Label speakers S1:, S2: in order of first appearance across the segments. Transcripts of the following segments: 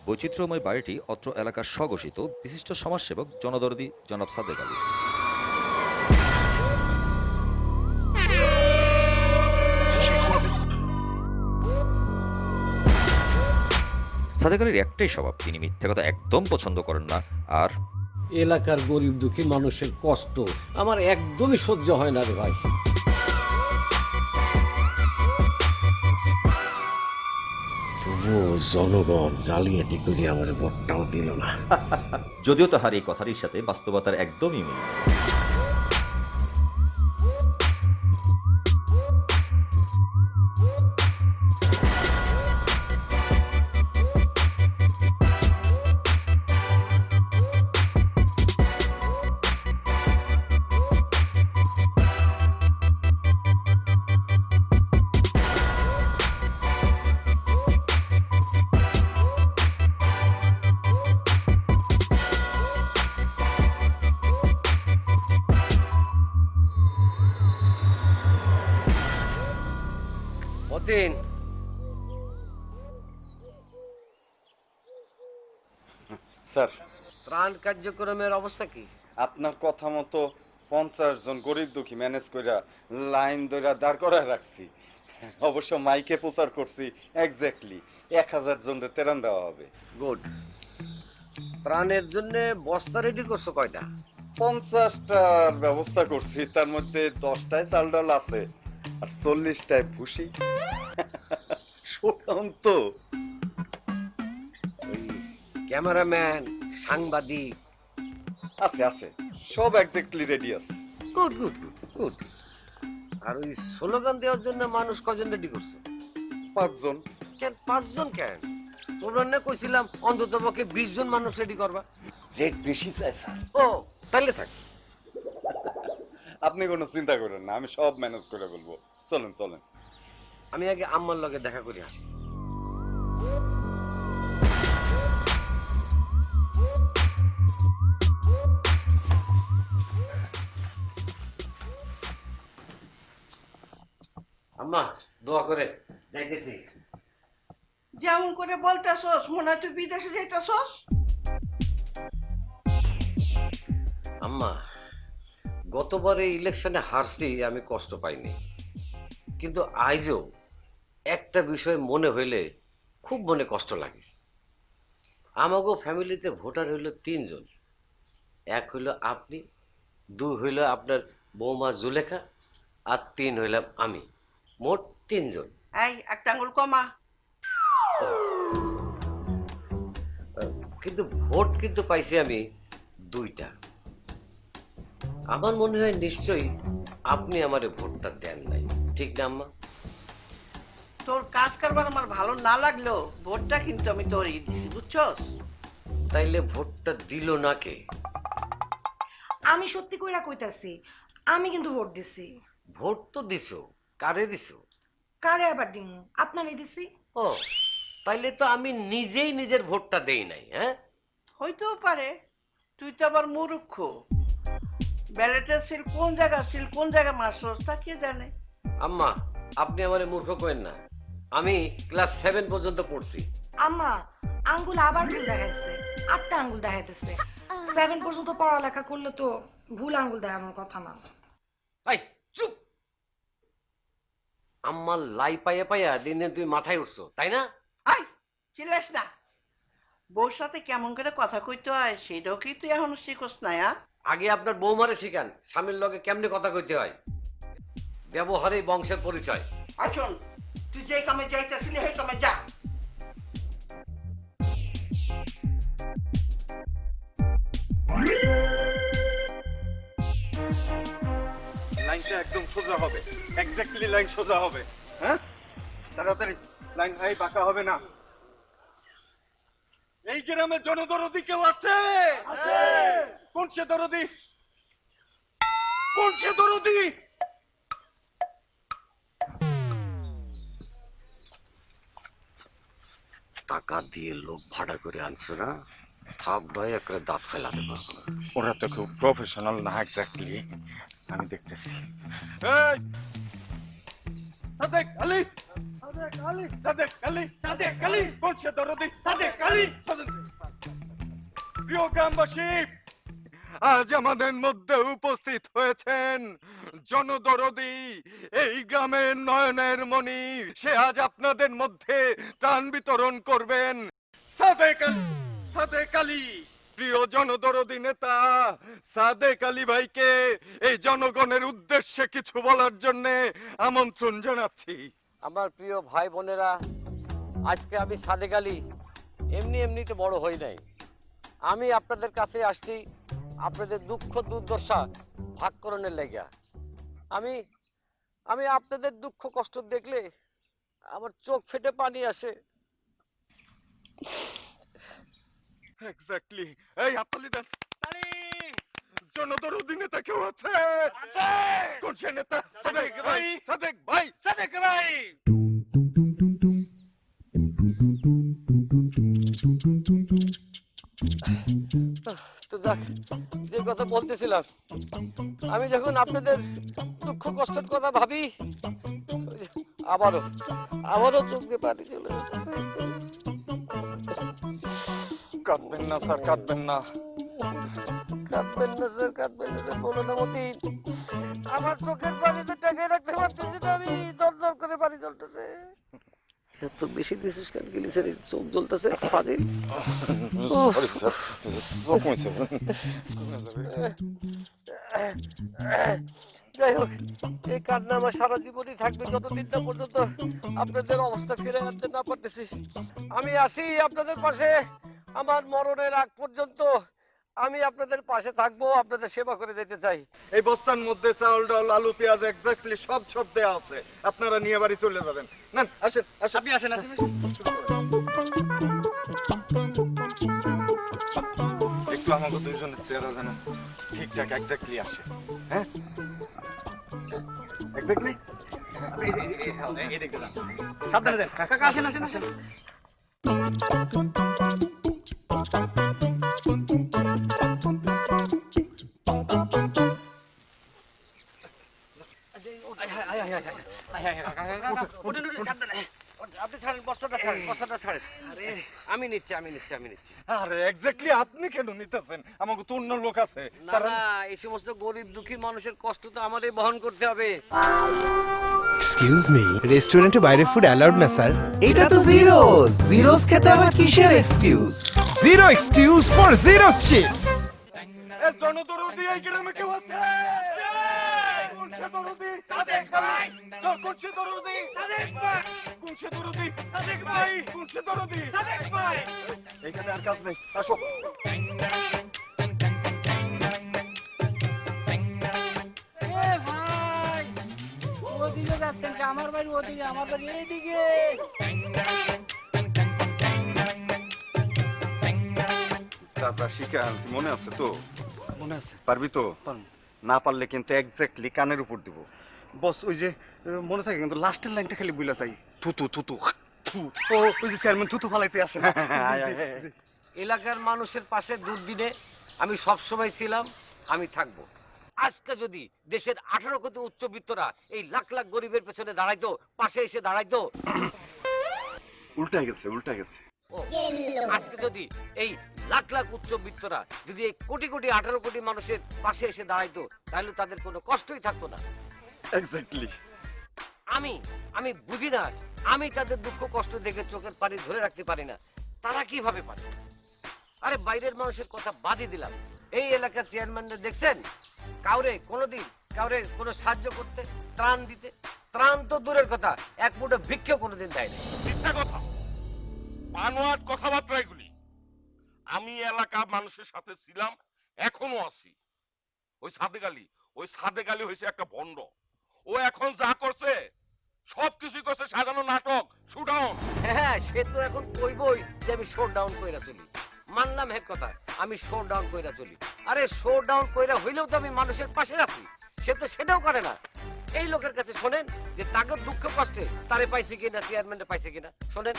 S1: বৈচিত্র্যময় বাড়িটি অত্র এলাকার স্বঘোষিত বিশিষ্ট সমাজসেবক জনদরদি জনাব সাদেক আলী। সাদেক আলীর একটাই স্বভাব, তিনি মিথ্যা কথা একদম পছন্দ করেন না। আর
S2: এলাকার গরিব দুঃখী মানুষের কষ্ট আমার একদমই সহ্য হয় না রে ভাই। তবুও জনগণ জালিয়াতি করে আমার ভোটটাও দিল না।
S1: যদিও তাহার এই কথাটির সাথে বাস্তবতার একদমই মিল নেই।
S2: অতীন,
S3: স্যার,
S2: ত্রাণ কার্যক্রমের অবস্থা কি?
S3: আপনার কথা মতো 50 জন গরিব দুঃখী ম্যানেজ কইরা লাইন ধরে দাঁড় করায় রাখছি। অবশ্য মাইকে প্রচার করছি এক্স্যাক্টলি 1000 জনের তেরান দেওয়া হবে।
S2: গুড। ত্রাণের জন্য বস্তা রেডি করছো কয়টা?
S3: 50টার ব্যবস্থা করছি, তার মধ্যে 10টায় চাল ডাল আছে আর 40টায় ভুসি। শোনান তো।
S2: ওই ক্যামেরাম্যান, সাংবাদিক?
S3: আছে আছে, সব এক্স্যাক্টলি রেডি আছে।
S2: Good good good good. আর ওই স্লোগান দেওয়ার জন্য মানুষ কজন রেডি করছো?
S3: 5 জন।
S2: কেন 5 জন কেন? তোমরা না কইছিলাম অন্তত পক্ষে 20 জন মানুষ রেডি করবা।
S3: রেট বেশি চাই স্যার।
S2: ও তাইলে থাক।
S3: আপনি কোনো চিন্তা করেন না, আমি সব ম্যানেজ করে বলবো। চলেন চলেন।
S2: আমি আগে আম্মার লগে দেখা করে আসি। আম্মা দোয়া করে যাইতেছি।
S4: যেমন করে বলতেছস মনে হয় তুই বিদেশে যাইতেছস।
S2: আম্মা, গতবারে ইলেকশনে হারছি, আমি কষ্ট পাইনি, কিন্তু আজও একটা বিষয় মনে হইলে খুব মনে কষ্ট লাগে। আমাগো ফ্যামিলিতে ভোটার হইল 3 জন। 1 হইল আপনি, 2 হইল আপনার বৌমা জুলেখা, আর 3 হইলাম আমি। মোট 3 জন।
S4: এই একটা আঙুল কমা।
S2: কিন্তু ভোট কিন্তু পাইছি আমি 2টা। আমার মনে হয় নিশ্চয়ই আপনি আমারে ভোটটা দেন নাই, ঠিক না আম্মা?
S4: তোর কাজ কারবার আমার ভালো না লাগলেও ভোটটা কিন্তু আমি তোরই দিছি, বুঝছস?
S2: তাইলে ভোটটা দিল না কে?
S5: আমি সত্যি কইরা কইতাছি, আমি কিন্তু ভোট দিছি।
S2: ভোট তো দিছো, কারে দিছো?
S5: কারে আবার দিমু? আপনারই দিছি।
S2: ও, তাইলে তো আমি নিজেই নিজের ভোটটা দেই নাই। হ্যাঁ,
S4: হইতেও পারে, তুই তো আবার মূর্খ। ব্যালেটের সিল কোন জায়গা মারছস তা কে জানে।
S2: আম্মা আপনি আমারে মূর্খ কইেন না, আমি ক্লাস 7 পর্যন্ত পড়ছি।
S5: আম্মা আঙ্গুল আবার ভুল দেখাইছে, 8টা আঙ্গুল দেখাইতেছে। 7 পর্যন্ত পড়ালেখা করলে তো ভুল আঙ্গুল দেখানোর কথা না।
S2: আই চুপ! আম্মা লাই পাইয়া পাইয়া দিন দিন তুই মাথায় উঠছো, তাই না?
S4: আই চিল্লাস না। বউর সাথে কেমন করে কথা কইতে হয় সেটাও কি তুই এখনো শিখস না?
S2: আগে আপনার বৌমারে শিখান স্বামীর লগে কেমনে কথা কইতে হয়। ব্যবহারেই বংশের পরিচয়।
S4: আসুন, তুই যে কামে যাইতেছিলি সেই কামে যা।
S3: লাইনটা একদম সোজা হবে, এক্স্যাক্টলি লাইন সোজা হবে। হ্যাঁ, তাড়াতাড়ি লাইন ভাই বাঁকা হবে না। এই গ্রামে জনদরদি কেউ আছে? কোন সে দরদি? কোন সে দরদি?
S2: টাকা দিয়ে লোক ভাড়া করে আনছো না, থাপ ভয় একটা দাঁত ফেলাতে পারবো।
S3: ওরা তো খুব প্রফেশনাল না এক্স্যাক্টলি, আমি দেখতেছি। সাদেক আলী, সাদেক আলী কোন সে দরদি সাদেক আলী প্রিয় গ্রামবাসী, আজ আমাদের মধ্যে উপস্থিত হয়েছেন জনদরদি, এই গ্রামের নয়নের মণি। সে আজ আপনাদের মধ্যে ত্রাণ বিতরণ করবেন। সাদেক আলী, প্রিয় জনদরদি নেতা সাদেক আলী ভাইকে এই জনগণের উদ্দেশ্যে কিছু বলার জন্য আমন্ত্রণ জানাচ্ছি।
S2: আমার প্রিয় ভাই বোনেরা, আজকে আমি সাদেক আলী এমনিতে বড় হই নাই। আমি আপনাদের কাছে আসছি আপনাদের দুঃখ দুর্দশা ভাগ করণের লেগা। আমি আপনাদের দুঃখ কষ্ট দেখলে আমার চোখ ফেটে পানি আসে।
S3: এক্স্যাক্টলি। এই হাততালি দেন। জনদরদি নেতা কেউ আছে? কোন সে নেতা? সাদেক ভাই।
S2: তো যাক, যে কথা বলতেছিলাম, আমি যখন আপনাদের দুঃখ কষ্টের কথা ভাবি, আবারও চোখ দিয়ে পানি চলে আসে।
S3: কাঁদবেন না স্যার, কাঁদবেন না।
S2: কাঁদবেন না স্যার, বলো না মতিন। আমার চোখের পানিতে টেকে রাখতে পারতেছি না, আমি দর করে পানি জ্বলতেছে। এত বেশি দিছিস কেন গেলি স্যার, চোখ জ্বলতেছে ফাজিল।
S3: সরি স্যার, চোখ মুছে।
S2: যাই হোক, এই কান্না আমার সারা জীবনই থাকবে, যতদিন না পর্যন্ত আপনাদের অবস্থা ফিরে আনতে না পারতেছি। আমি আসি আপনাদের পাশে, আমার মরণের আগ পর্যন্ত আমি আপনাদের পাশে থাকবো, আপনাদের সেবা করে যেতে চাই।
S3: এই বস্তার মধ্যে চাউল ডাল আলু পেঁয়াজ এক্স্যাক্টলি সব দেয়া আছে। আপনারা নিয়ে বাড়ি চলে যাবেন। না আসেন, আপনি আসেন। একটু আমাকে দুইজনের চেহারা যেন ঠিকঠাক এক্স্যাক্টলি আসে। হ্যাঁ এক্স্যাক্টলি।
S6: সাবধানে দেন কাকা, আসেন।
S2: আপনি ছাড়েন, বস্তাটা ছাড়েন। আরে আমি নিচ্ছি।
S3: আরে এক্স্যাক্টলি আপনি কেন নিতেছেন? আমাকে তো অন্য লোক আছে।
S2: না, এই সমস্ত গরিব দুঃখী মানুষের কষ্ট তো আমাদের বহন করতে হবে।
S7: এক্সকিউজ মি, রেস্টুরেন্টে বাইরে ফুড অ্যালাউড না স্যার। এটা তো জিরোস খেতে আবার কিসের excuse? Zero excuse for zero chips.
S3: এই জনদরদি এই গ্রামে কেউ আছে? কোন সে দরদি? সাদেক ভাই। কোন সে দরদি? সাদেক ভাই। কোন সে দরদি? সাদেক ভাই। কোন সে দরদি? সাদেক ভাই। এইখানে আর কাজ নেই, আসো।
S6: ওদিকে যাচ্ছেন, আমার বাড়ি ওদিকে, আমার বাড়ি এইদিকে।
S3: চাচা শিখে আনছি, মনে আছে তো?
S8: মনে আছে।
S3: পারবি তো?
S8: পারবো।
S3: না পারলে কিন্তু এক্স্যাক্টলি কানের উপর দিব।
S8: বস ওই যে মনে থাকে, কিন্তু লাস্টের লাইনটা খালি বুইলা যাই। থুতু ও ওই যে চেয়ারম্যান থুতু ফালাইতে আসে না।
S2: এলাকার মানুষের পাশে দুর্দিনে আমি সব সময় ছিলাম, আমি থাকবো। আজকে যদি দেশের 18 কোটি উচ্চবিত্তরা এই লাখ লাখ গরিবের পেছনে দাঁড়াইতো, পাশে এসে দাঁড়াইতো,
S3: উল্টা গেছে।
S2: ও, আজকে যদি এই লাখ লাখ উচ্চবিত্তরা যদি এই কোটি 18 কোটি মানুষের পাশে এসে দাঁড়াইতো, তাহলে তাদের কোনো কষ্টই থাকতো না।
S3: এক্স্যাক্টলি।
S2: আমি বুঝি না, আমি তাদের দুঃখ কষ্ট দেখে চোখের পানি ধরে রাখতে পারি না, তারা কিভাবে পারে? আরে বাইরের মানুষের কথা বাদই দিলাম, এই এলাকার চেয়ারম্যানরা দেখছেন কাউরে কোনো সাহায্য করতে, ত্রাণ দিতে? ত্রাণ তো দূরের কথা, এক মুঠো ভিক্ষা কোনোদিন দেয় না।
S9: মিথ্যা কথা, বানোয়াট কথাবার্তা এগুলি। আমি এলাকা মানুষের সাথে ছিলাম, এখনো আছি। ওই সাদেক আলী হয়েছে একটা ভণ্ড। ও এখন যা করছে সবকিছুই করছে সাজানো নাটক, শুডাউন।
S2: হ্যাঁ, সে তো এখন কইবই যে আমি শো ডাউন কইরা চলি। মানলাম হেড কথা, আমি শো ডাউন কইরা চলি। আরে শো ডাউন কইরা হইলেও তো আমি মানুষের পাশে আছি, সে তো সেটাও করে না। এই লোকের কাছে শোনেন যে তাকে দুঃখ কষ্টে তারে পাইছে কিনা, চেয়ারম্যানরে পাইছে কিনা, শোনেন।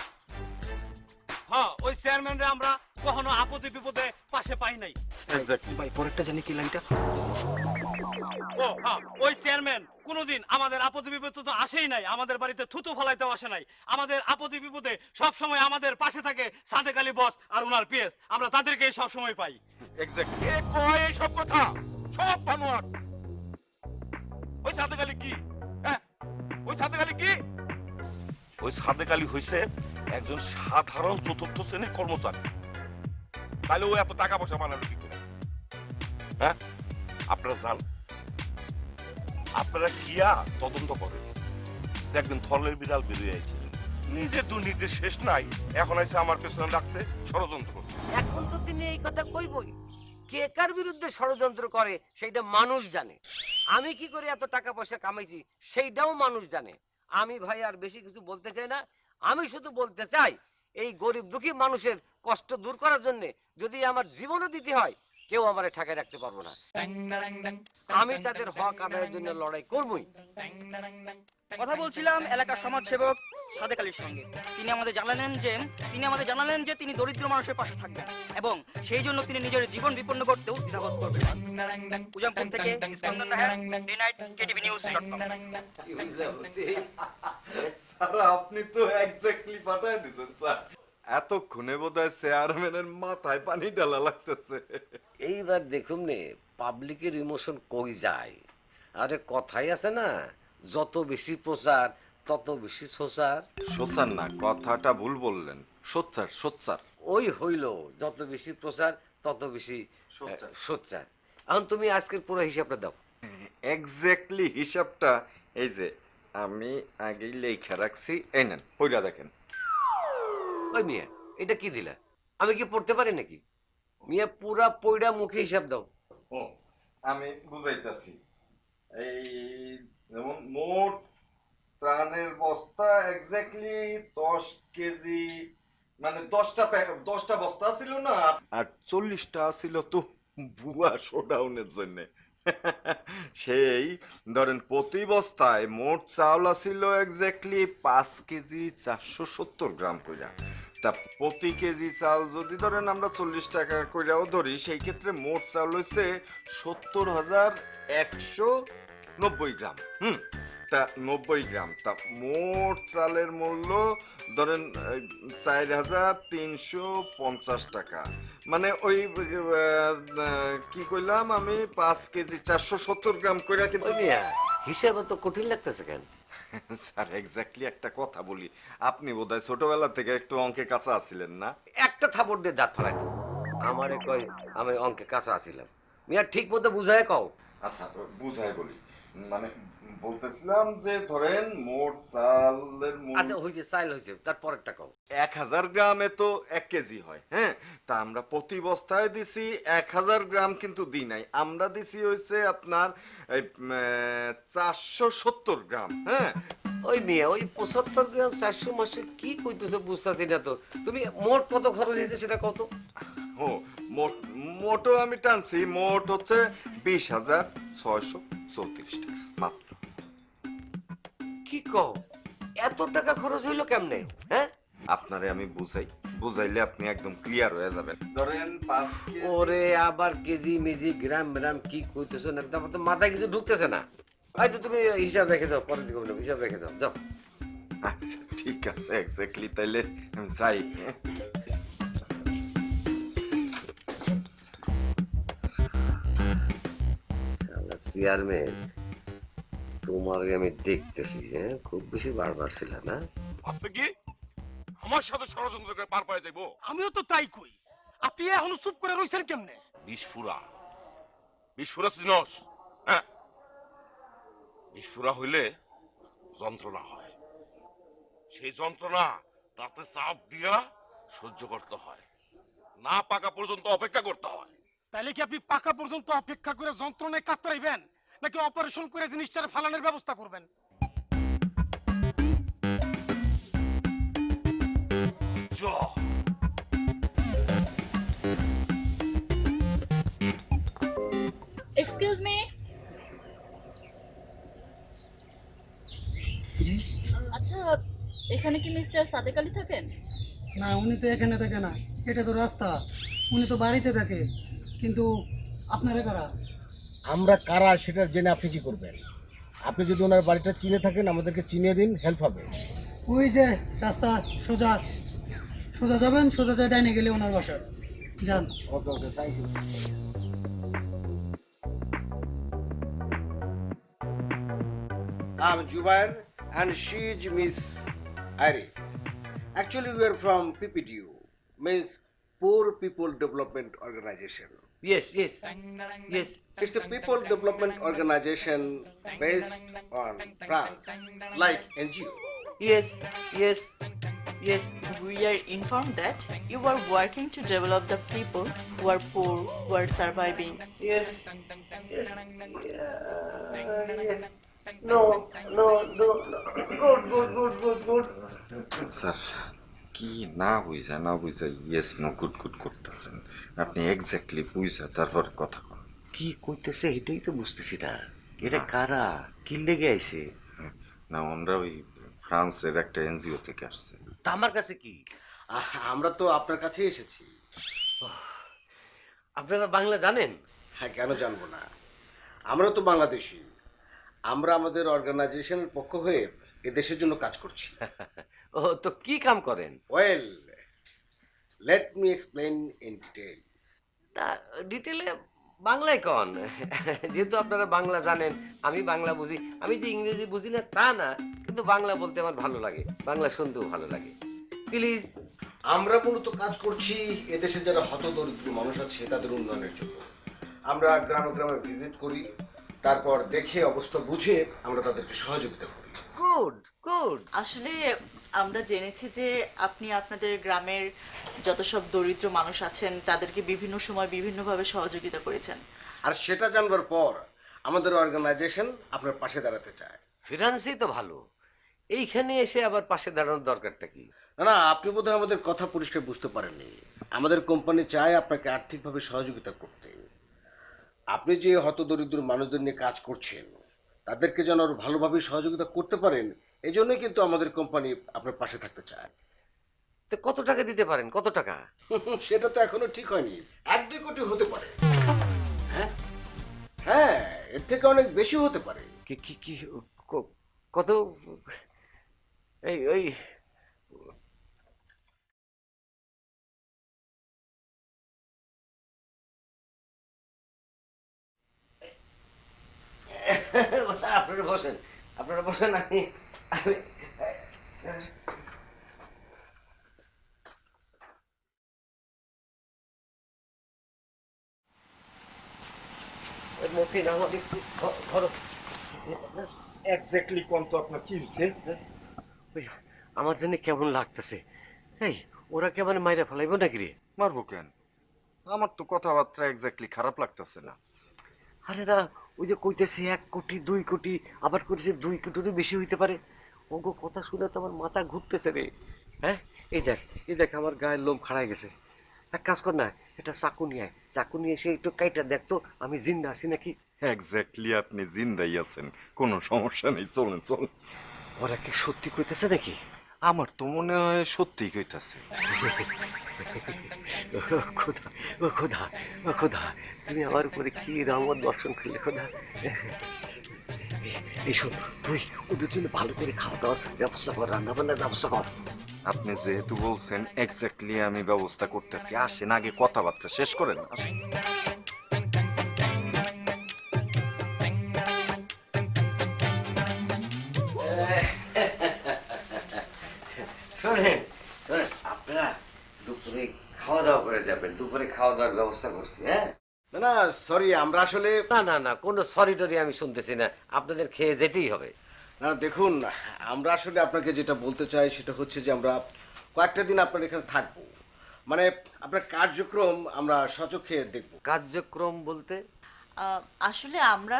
S6: হ্যাঁ, ওই চেয়ারম্যানরে আমরা কখনো আপদে বিপদে পাশে পাই নাই।
S3: এক্স্যাক্টলি।
S8: ভাই পরেরটা জানি কি লাইনটা? ও হ্যাঁ, ওই চেয়ারম্যান কোনোদিন আমাদের আপদে বিপদে তো আসেই নাই, আমাদের বাড়িতে থুতু ফলাইতেও আসে নাই। আমাদের আপদে বিপদে সব সময় আমাদের পাশে থাকে সাদেক আলী বস আর ওনার পিএস, আমরা তাদেরকে সব সময় পাই।
S9: এক্স্যাক্ট কে কয় এই সব কথা? সব বানোয়াট। ওই সাদেক আলী কি? হ্যাঁ, ওই সাদেক আলী কি? ওই সাদেক আলী হইছে একজন সাধারণ চতুর্থ শ্রেণীর কর্মচারী। তাহলে ও এত টাকা পয়সা বানালো কি করে? হ্যাঁ, আপনারা জান, আপনারা কিয়া তদন্ত করেন। একদিন থলের বিড়াল বেরিয়ে আইছিলেন, নিজের দুর্নীতির শেষ নাই, এখন আইসে আমার পেছনে রাখতে ষড়যন্ত্র করছে।
S2: এখন তো তিনি এই কথা কইবই। কে কার বিরুদ্ধে ষড়যন্ত্র করে সেইটা মানুষ জানে। আমি কি করে এত টাকা পয়সা কামাইছি সেইটাও মানুষ জানে। আমি ভাই আর বেশি কিছু বলতে চাই না। আমি শুধু বলতে চাই, এই গরিব দুঃখী মানুষের কষ্ট দূর করার জন্য যদি আমার জীবনও দিতে হয়, কেউ আমারে ঠেকায় রাখতে পারবো না। আমি তাদের হক আদায়ের জন্য লড়াই করবই।
S6: কথা বলছিলাম এলাকার সমাজসেবক সাদেক আলীর সঙ্গে। তিনি আমাদের জানালেন যে তিনি দরিদ্র মানুষের পাশে থাকবেন এবং সেই জন্য তিনি নিজের জীবন বিপন্ন করতেও দ্বিধাবোধ করবেন না। উজামপুর থেকে Iskandar Nahar, day night, KTVnews.com।
S3: Sir আপনি তো এক্স্যাক্টলি পাঠায় দিয়েছেন স্যার। এতক্ষণে বোধহয় চেয়ারম্যানের মাথায় পানি ডালা লাগতেছে।
S2: এইবার দেখুন নে পাবলিকের ইমোশন কই যায়। আরে কথাই আছে না, যত বেশি প্রচার তত বেশি সোচার।
S3: সোচ্চার না, কথাটা ভুল বললেন, সোচ্চার সোচ্চার।
S2: ওই হইল, যত বেশি প্রচার তত বেশি
S3: সোচ্চার।
S2: সোচ্চার। এখন তুমি আজকের পুরো হিসাবটা দাও।
S3: এক্স্যাক্টলি হিসাবটা এই যে আমি আগেই লেখা রাখছি, এই নেন পইরা দেখেন।
S2: ওই মিয়া, এটা কি দিলা? আমি কি পড়তে পারি নাকি? মিয়া পুরা পয়ডা মুখে হিসাব দাও।
S3: ও আমি বুঝাইতাছি। এই যেমন মোট ত্রাণের বস্তা এক্স্যাক্টলি 10 কেজি, মানে 10টা বস্তা ছিল না, আর 40টা ছিল তো বুয়া শোডাউনের জন্য। সেই ধরেন প্রতি বস্তায় মোট চাউল ছিল এক্স্যাক্টলি 5 কেজি 470 গ্রাম কইরা। তা প্রতি কেজি চাল যদি ধরেন আমরা 40 টাকা কইরাও ধরি, সেই ক্ষেত্রে মোট চাল হচ্ছে 70,190 গ্রাম। তা 90 গ্রাম, তা মোট চালের মূল্য ধরেন 4,350 টাকা। মানে ওই কি কইলাম আমি, 5 কেজি 470 গ্রাম কইরা। কিন্তু
S2: ওই মিয়া হিসাব তো কঠিন লাগতেছে কেন?
S3: স্যার এক্স্যাক্টলি একটা কথা বলি, আপনি বোধহয় ছোটবেলা থেকে একটু অঙ্কে কাঁচা আছিলেন না?
S2: একটা থাপড় দিয়ে দাঁত ফালাই দাও। আমারে কয় আমি অঙ্কে কাঁচা আছিলাম। মিয়া ঠিক মতো বুঝায় কও।
S3: আচ্ছা বুঝাই বলি, মানে বলতেছিলাম যে ধরেন মোট চালের
S2: আচ্ছা হয়েছে, চাইল হয়েছে, তারপরেরটা কও।
S3: 1000 গ্রামে তো 1 কেজি হয়। হ্যাঁ, তা আমরা প্রতি বস্তায় দিছি 1000 গ্রাম, কিন্তু দিই নাই, আমরা দিছি হয়েছে আপনার 470 গ্রাম। হ্যাঁ,
S2: ওই মেয়ে ওই 75 গ্রাম 400 মাসে কি কইতেছে বুঝতাছি না তো। তুমি মোট কত খরচ হইতে সেটা কত?
S3: ও মোটও আমি টানছি, মোট হচ্ছে 20,634 টাকা মাত্র।
S2: কি কও, এত টাকা খরচ হইলো কেমনে? হ্যাঁ,
S3: আপনারে আমি বুঝাইলে আপনি একদম ক্লিয়ার হয়ে যাবেন। ধরেন 5 কেজি।
S2: ওরে আবার কেজি মেজি গ্রাম গ্রাম কি কইতেছো না, আমার তো মাথায় কিছু ঢুকতেছে না। হয়তো তুমি হিসাব রেখে দাও, পরে দিকে বললাম হিসাব রেখে দাও, যাও।
S3: আচ্ছা ঠিক আছে, এক্স্যাক্টলি তাইলে আমি যাই।
S2: চেয়ারম্যান তোমার আমি দেখতেছি, হ্যাঁ খুব বেশি বারবার ছিল না।
S9: আছে কি আমার সাথে ষড়যন্ত্র করে পার পায়ে যাইবো?
S8: আমিও তো তাই কই, আপনি এখনো চুপ করে রইছেন কেমনে?
S9: বিস্ফোরা চিনস? হ্যাঁ, বিস্ফোরা হইলে যন্ত্রণা হয়, সেই যন্ত্রণা তাতে চাপ দিয়া সহ্য করতে হয়, না পাকা পর্যন্ত অপেক্ষা করতে হয়।
S8: তাইলে কি আপনি পাকা পর্যন্ত অপেক্ষা করে যন্ত্রণায় কাতরাইবেন, নাকি অপারেশন করে জিনিসটার ফালানোর ব্যবস্থা করবেন?
S10: এক্সকিউজ মি, আচ্ছা এখানে কি মিস্টার সাদেক আলী থাকেন?
S6: না, উনি তো এখানে থাকে না, এটা তো রাস্তা, উনি তো বাড়িতে থাকে। কিন্তু আপনারা কারা?
S3: আমরা কারা সেটা জেনে আপনি কি করবেন? আপনি যদি ওনার বাড়িটা চিনে থাকেন আমাদেরকে চিনিয়ে দিন, হেল্প হবে।
S11: ওই যে রাস্তা সোজা সোজা যাবেন, সোজা যায় ডাইনে গেলে ওনার বাসা। যান।
S3: Okay okay, thank you. I'm Jubair and she is Miss Ari. Actually, we are from PPDU, means Poor People Development Organization.
S2: Yes yes yes
S3: It's a people development organization based on France, like NGO.
S2: Yes yes yes
S10: We are informed that you are working to develop the people who are poor, who are surviving.
S2: Yes yes yes no no no good good good good good
S12: sir কি না বুঝা না বুঝা yes no good good করতেছেন আপনি exactly বুঝা তারপর কথা কন
S2: কি কইতেছে এটাই তো বুঝতেছি না এটা কারা কি লেগে আইছে
S12: না ওনারা ওই ফ্রান্সের একটা এনজিও থেকে আসছে
S2: তা আমার কাছে কি
S3: আমরা তো আপনার কাছে এসেছি।
S2: আপনারা বাংলা জানেন
S3: হ্যাঁ, কেন জানবো না? আমরা তো বাংলাদেশি। আমরা আমাদের অর্গানাইজেশনের পক্ষ হয়ে এ দেশের জন্য কাজ করছি।
S2: ও তো কি কাম করেন
S3: well, let me explain in detail.
S2: না ডিটেলে বাংলায় কন যেহেতু আপনারা বাংলা জানেন আমি বাংলা বুঝি আমি যে ইংরেজি বুঝি না তা না কিন্তু বাংলা বলতে আমার ভালো লাগে বাংলা শুনতেও ভালো লাগে প্লিজ
S3: আমরা মূলত কাজ করছি এদেশে যারা হতদরিদ্র মানুষ আছে তাদের উন্নয়নের জন্য। আমরা গ্রামে গ্রামে ভিজিট করি, তারপর দেখে অবস্থা বুঝে আমরা তাদেরকে সহযোগিতা করি।
S2: গুড গুড
S10: আসলে আমরা জেনেছি যে আপনি আপনাদের গ্রামের যত সব দরিদ্র মানুষ আছেন তাদেরকে বিভিন্ন সময় বিভিন্নভাবে সহযোগিতা করেছেন।
S3: আর সেটা জানবার পর আমাদের অর্গানাইজেশন আপনার পাশে দাঁড়াতে চায়।
S2: ফিনান্সই তো ভালো এইখানে এসে আবার পাশে দাঁড়ানোর দরকারটা কি
S3: না না, আপনি বোধহয় আমাদের কথা পরিষ্কার বুঝতে পারেননি। আমাদের কোম্পানি চায় আপনাকে আর্থিকভাবে সহযোগিতা করতে। আপনি যে হতদরিদ্র মানুষদের নিয়ে কাজ করছেন তাদেরকে যেন আরো ভালোভাবে সহযোগিতা করতে পারেন, এই জন্যই কিন্তু আমাদের কোম্পানি আপনার পাশে থাকতে চায়।
S2: তো কত টাকা দিতে পারেন কত টাকা
S3: সেটা তো এখনো ঠিক হয়নি, 1-2 কোটি হতে পারে। হ্যাঁ হ্যাঁ, এর থেকে অনেক বেশি হতে পারে।
S2: কি কি কি কত এই ওই আপনারা বসেন আমি মতি না আমাকে ধরো
S3: এক্স্যাক্টলি কোন তো আপনার কি হয়েছে?
S2: আমার জন্য কেমন লাগতেছে এই ওরা কেমন মাইরা ফেলাইব নাকি রে
S12: মারবো কেন আমার তো কথাবার্তা এক্স্যাক্টলি খারাপ লাগতেছে না
S2: আরে না ওই যে কইতেছে 1 কোটি 2 কোটি আবার কইতেছে 2 কোটিরও বেশি হইতে পারে ওগো কথা শুনে তো আমার মাথা ঘুরতেছে রে হ্যাঁ এই দেখ আমার গায়ের লোম খাড়ায় গেছে এক কাজ কর না এটা চাকু নিয়ে এসে একটু কাইটা দেখতো আমি জিন্দা আছি নাকি
S12: এক্স্যাক্টলি আপনি জিন্দাই আছেন কোনো সমস্যা নেই চলেন চলেন
S2: ওরা কি সত্যি কইতেছে নাকি
S12: আমার তো মনে হয় সত্যিই কইতাছে
S2: ও খোদা তুমি আমার উপরে কি রহমত বর্ষণ করলে খোদা এই শোন তুই ওদের জন্য ভালো করে খাওয়া দাওয়ার ব্যবস্থা কর রান্না বান্নার ব্যবস্থা কর
S12: আপনি যেহেতু বলছেন এক্স্যাক্টলি আমি ব্যবস্থা করতেছি আসেন আগে কথাবার্তা শেষ করেন আসেন
S2: শোনেন আপনারা দুপুরে খাওয়া দাওয়া করে যাবেন দুপুরে খাওয়া দাওয়ার ব্যবস্থা করছি হ্যাঁ
S3: না না, সরি, আমরা আসলে
S2: না কোনো সরি টরি আমি শুনতেছি না আপনাদের খেয়ে যেতেই হবে
S3: না দেখুন, আমরা আসলে আপনাকে যেটা বলতে চাই সেটা হচ্ছে যে আমরা কয়েকটা দিন আপনার এখানে থাকবো, মানে আপনার কার্যক্রম আমরা সচক্ষে দেখব।
S2: কার্যক্রম বলতে
S10: আসলে আমরা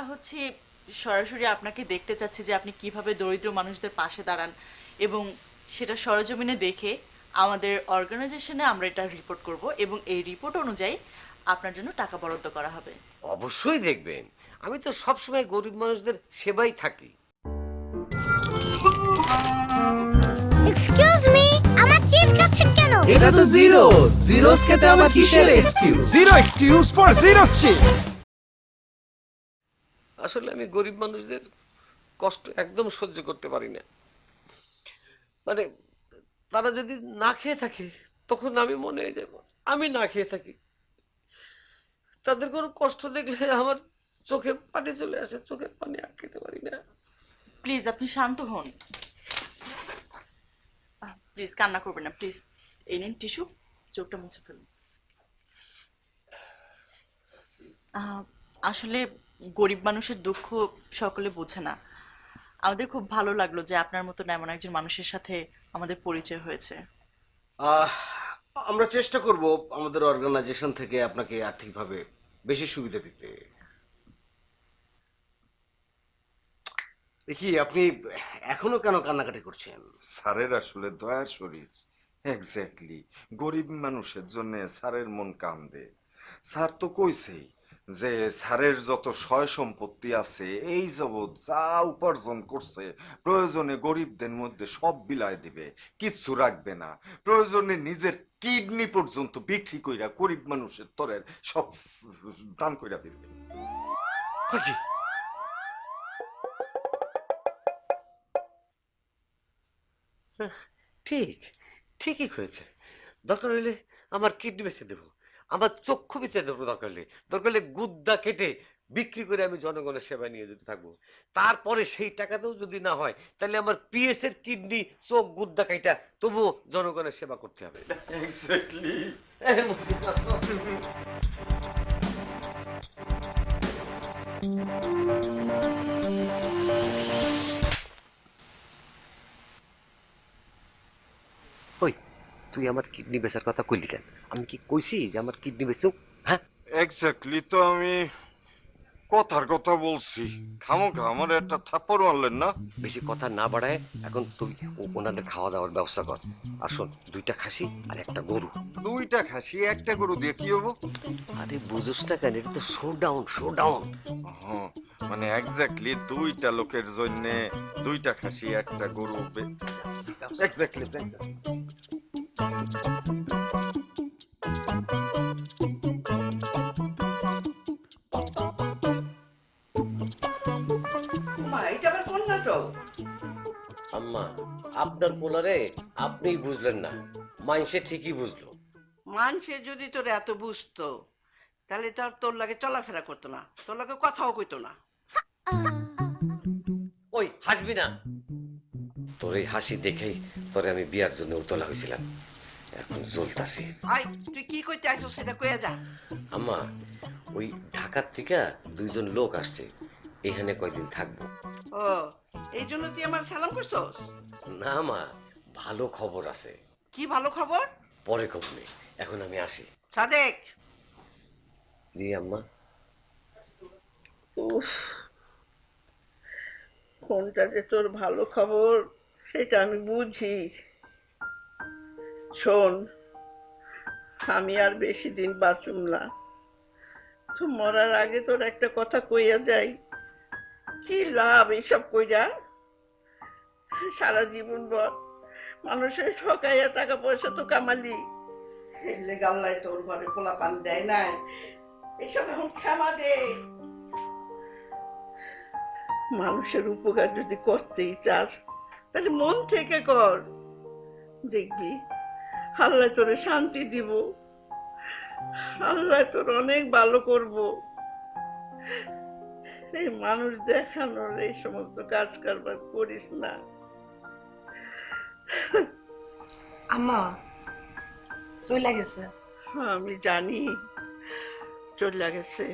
S10: সরাসরি আপনাকে দেখতে চাচ্ছি যে আপনি কিভাবে দরিদ্র মানুষদের পাশে দাঁড়ান এবং সেটা সরজমিনে দেখে আমাদের অর্গানাইজেশনে আমরা এটা রিপোর্ট করব এবং এই রিপোর্ট অনুযায়ী আপনার জন্য টাকা বরাদ্দ করা হবে।
S2: অবশ্যই দেখবেন আমি তো সবসময় গরিব মানুষদের সেবাই থাকি
S13: এক্সকিউজ মি আমার চিপস খাচ্ছেন কেন?
S7: এটা তো জিরোস খেতে আমার কিসের excuse? Zero excuse for zeros chips.
S2: আসলে আমি গরিব মানুষদের কষ্ট একদম সহ্য করতে পারি না। মানে তারা যদি না খেয়ে থাকে তখন আমি মনে হয় যাব আমি না খেয়ে থাকি। তাদের কোনো কষ্ট দেখলে আমার চোখে পানি চলে আসে, চোখের পানি আটকাতে পারি না।
S10: প্লিজ আপনি শান্ত হন, প্লিজ কান্না করবেন না, প্লিজ। এই নিন টিস্যু, চোখটা মুছে ফেলুন। আসলে গরিব মানুষের দুঃখ সকলে বোঝে না। আমাদের খুব ভালো লাগলো যে আপনার মতো এমন একজন মানুষের সাথে আমাদের পরিচয় হয়েছে।
S2: আমরা চেষ্টা করব আমাদের অর্গানাইজেশন থেকে আপনাকে আর্থিকভাবে বেশি সুবিধা দিতে। দেখি আপনি এখনো কেন কান্নাকাটি করছেন?
S12: স্যারের আসলে দয়ার শরীর। এক্স্যাক্টলি, গরিব মানুষের জন্য স্যারের মন কান্দে। স্যার তো কইছেই যে স্যারের যত সয় সম্পত্তি আছে এই যাবৎ যা উপার্জন করছে প্রয়োজনে গরিবদের মধ্যে সব বিলায় দিবে, কিচ্ছু রাখবে না। প্রয়োজনে নিজের কিডনি পর্যন্ত বিক্রি কইরা গরিব মানুষের তরের সব দান কইরা দিবে।
S2: কি ঠিক ঠিকই হয়েছে। দরকার হইলে আমার কিডনি বেচে দেবো, আমার চক্ষু বেচে দেবো, দরকার হলে গুদ্দা কেটে বিক্রি করে আমি জনগণের সেবা নিয়ে যেতে থাকবো। তারপরে সেই টাকাতেও যদি না হয় তাহলে আমার পিএস এর কিডনি চোখ গুদ্দা কাইটা তবুও জনগণের সেবা করতে হবে।
S12: এক্স্যাক্টলি।
S2: ওই তুই আমার কিডনি বেচার কথা কইলি কেন? আমি কি কইছি যে আমার কিডনি বেচো? হ্যাঁ
S12: এক্স্যাক্টলি, তো আমি কথার কথা বলছি। খামোখা আমার একটা থাপ্পড় মারলেন না।
S2: বেশি কথা না বাড়ায় এখন তুই ওনাদের খাওয়া দাওয়ার ব্যবস্থা কর। আর শোন, 2টা খাসি আর একটা গরু।
S12: 2টা খাসি 1টা গরু দিয়ে কি হবো?
S2: আরে বুঝোস না কেন, এটা তো শো ডাউন, শো ডাউন।
S12: মানে এক্স্যাক্টলি 2টা লোকের জন্য 2টা খাসি 1টা গরু। এক্স্যাক্টলি।
S4: মা এটা আবার কোন নাটক?
S2: আম্মা, আপনার পোলারে আপনিই বুঝলেন না, মাইনসে ঠিকই বুঝলো।
S4: মানুষে যদি তোর এত বুঝতো তাহলে তো আর তোর লাগে চলাফেরা করতো না, তোর লাগে কথাও কইতো না।
S2: ওই হাসবি না, তোর এই হাসি দেখেই তোরে আমি বিয়ার জন্য উতলা হয়েছিলাম, এখন জ্বলতাছি।
S4: আই তুই কি কইতে আইছো সেটা কইয়া যা।
S2: আম্মা, ওই ঢাকার থেকে 2 জন লোক আসছে, এখানে কয়দিন থাকবো।
S4: ও এই জন্য তুই আমার সালাম করছস?
S2: না মা, ভালো খবর আছে।
S4: কি ভালো খবর?
S2: পরে খবর নেই, এখন আমি আসি।
S4: সাদেক।
S2: জি আম্মা।
S4: উফ, কোনটা যে তোর ভালো খবর সেটা আমি বুঝি। শোন, আমি আর বেশি দিন বাঁচুম না, তো মরার আগে তোর একটা কথা কইয়া যাই। কি লাভ এইসব কইরা? সারা জীবন ভর মানুষের ঠকাইয়া টাকা পয়সা তো কামালি, এলে গাল্লাই তোর ঘরে পোলা পান দেয় নাই, এসব এখন ক্ষমা দে। মানুষের উপকার যদি করতেই চাস তাহলে মন থেকে কর, দেখবি আল্লাহ তোরে শান্তি দিব, আল্লাহ তোর অনেক ভালো করব। এই মানুষ দেখানোর এই সমস্ত কাজ কারবার করিস না।
S5: আম্মা চলে গেছে।
S4: আমি জানি চলে গেছে।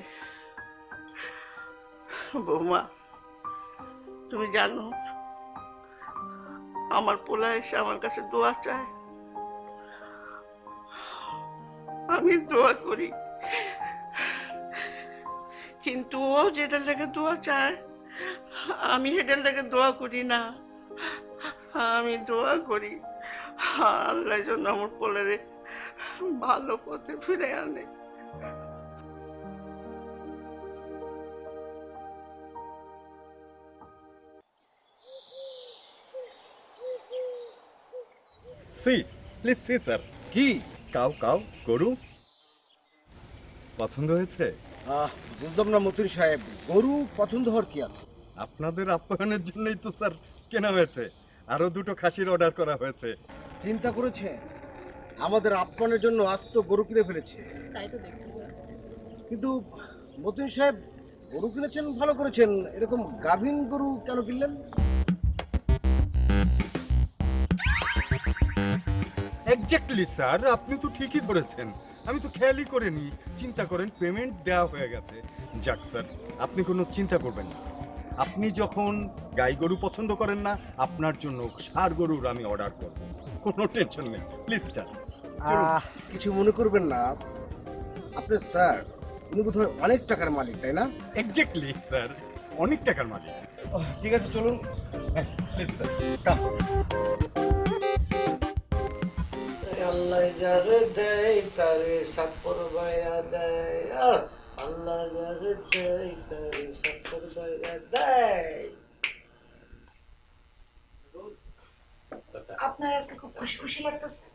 S4: বৌমা, তুমি জানো আমার পোলা এসে আমার কাছে দোয়া চায়, আমি দোয়া করি, কিন্তু ও যেটার লেগে দোয়া চায় আমি সেটার লেগে দোয়া করি না। আমি দোয়া করি আল্লাহ যেন আমার পোলারে ভালো পথে ফিরে আনে।
S3: Please see sir. কি কাউ কাউ গরু পছন্দ হয়েছে? বুঝলাম না মতিন সাহেব, গরু পছন্দ হওয়ার কি আছে?
S8: আপনাদের আপ্যায়নের জন্যই তো স্যার কেনা হয়েছে, আরো দুটো খাসির অর্ডার করা হয়েছে।
S3: চিন্তা করেছে আমাদের আপ্যায়নের জন্য আজ তো গরু কিনে ফেলেছে।
S10: তাই তো দেখছি স্যার।
S3: কিন্তু মতিন সাহেব, গরু কিনেছেন ভালো করেছেন, এরকম গাভীন গরু কেন কিনলেন?
S8: এক্স্যাক্টলি স্যার, আপনি তো ঠিকই ধরেছেন, আমি তো খেয়ালই করিনি। চিন্তা করেন, পেমেন্ট দেওয়া হয়ে গেছে। যাক স্যার, আপনি কোনো চিন্তা করবেন না। আপনি যখন গাই গরু পছন্দ করেন না, আপনার জন্য ষাঁড় গরুর আমি অর্ডার করব, কোনো টেনশন নেই। Please sir.
S3: কিছু মনে করবেন না, আপনি স্যার উনি বোধহয় অনেক টাকার মালিক, তাই না?
S8: এক্স্যাক্টলি স্যার, অনেক টাকার মালিক।
S3: ঠিক আছে, চলুন।
S8: প্লিজ স্যার, কাম।
S2: আল্লাহ যারে দেয় তারে সাপর বাইরা দেয়, আর আল্লাহ যারে দেয় তারে সাপর বাইরা দেয়।
S5: আপনার আজকে খুব খুশি খুশি লাগতেছে।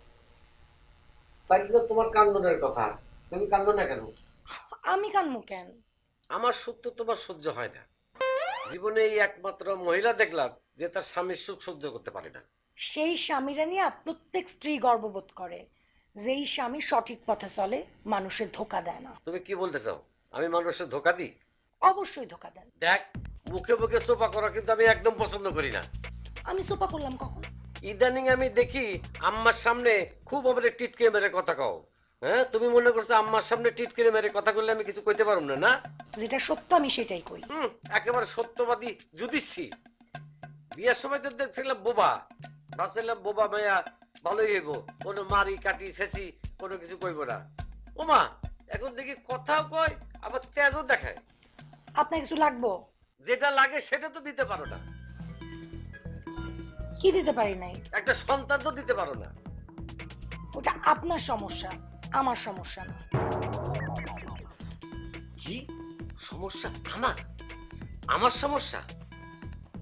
S2: তাই কিন্তু তোমার কান্দনের কথা, তুমি কান্দো না কেন?
S5: আমি কানমু কেন?
S2: আমার সুখ তো তোমার সহ্য হয় না। জীবনে এই একমাত্র মহিলা দেখলাম যে তার স্বামীর সুখ সহ্য করতে পারে না।
S5: সেই স্বামীরা নিয়ে প্রত্যেক স্ত্রী গর্ববোধ করে, যেই স্বামী সঠিক পথে চলে, মানুষের ধোকা দেয় না।
S2: তুমি কি বলতে চাও, আমি মানুষের ধোকা দিই?
S5: অবশ্যই ধোকা দেন।
S2: দেখ, মুখে মুখে সোপা করা কিন্তু আমি একদম পছন্দ করি না।
S5: আমি সোপা করলাম কখন?
S2: ইদানিং আমি দেখি আম্মার সামনে খুব আমাদের টিটকে মেরে কথা কও। হ্যাঁ, তুমি মনে করছো আম্মার সামনে টিটকে মেরে কথা বললে আমি কিছু কইতে পারব না? না,
S5: যেটা সত্য আমি সেটাই কই।
S2: একেবারে সত্যবাদী যুধিষ্ঠির। বিয়ের সময় তো দেখছিলাম বোবা, ভাবছিলাম বোবা মাইয়া ভালোই হইব, কোনো মারি কাটি শেষি কোনো কিছু কইব না। ওমা, এখন দেখি কথাও কয় আবার তেজও দেখায়।
S5: আপনার কিছু লাগবো?
S2: যেটা লাগে সেটা তো দিতে পারো না।
S5: কি দিতে পারি নাই?
S2: একটা সন্তান তো দিতে পারো না।
S5: ওটা আপনার সমস্যা, আমার সমস্যা না।
S2: কি সমস্যা? আমার আমার সমস্যা?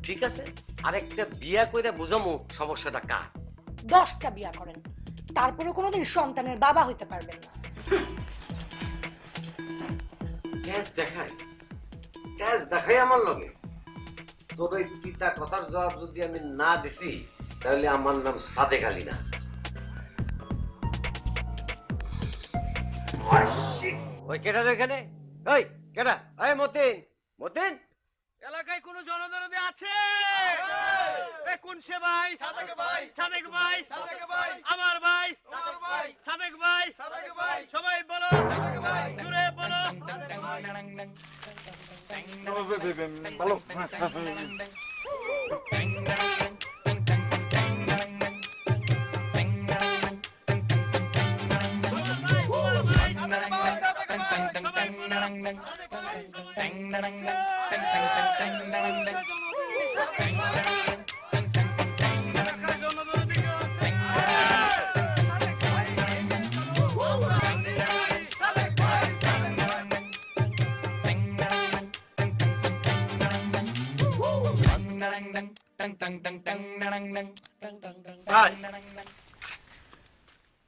S2: ঠিক আছে, আরেকটা বিয়া কইরা বুঝামু সমস্যাটা কার।
S5: 10টা বিয়া করেন, তারপরে কোনোদিন সন্তানের বাবা হইতে পারবেন না।
S2: ক্যাশ দেখাই, ক্যাশ দেখাই আমার লগে। তোর ওই পিতা কথার জবাব যদি আমি না দিছি, তাহলে আমার নাম সাদেক আলী না। ওই কেডা রে এখানে? ওই কেডা? এই মতিন, মতিন,
S8: এলাকায় কোনো জনদরদি আছে? কোন সে ভাই? সাদেক ভাই, সাদেক ভাই, সাদেক ভাই, আমার ভাই, আমার ভাই, সাদেক ভাই, সাদেক ভাই, সবাই বলো সাদেক ভাই, জোরে বলো সাদেক ভাই।
S3: ভালো।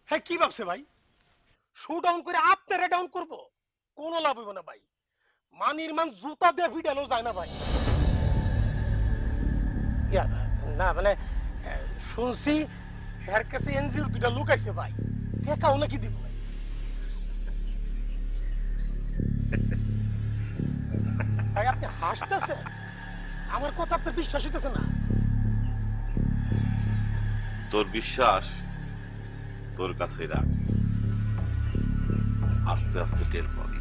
S8: হ্যাঁ, কি ভাবছে ভাই? শো ডাউন করে আপনারা ডাউন করব? কোনো লাভ হইব না ভাই। মানির মান জুতা দিয়ে ভিড়ালো যায় না ভাই। না মানে শুনছি এর কাছে এনজিওর 2টা লোক আইছে ভাই, দেখাও নাকি দিব ভাই? ভাই আপনি হাসতেছেন, আমার কথা আপনার বিশ্বাস হইতেছে না?
S9: তোর বিশ্বাস তোর কাছে রাখ, আস্তে আস্তে টের পাবি।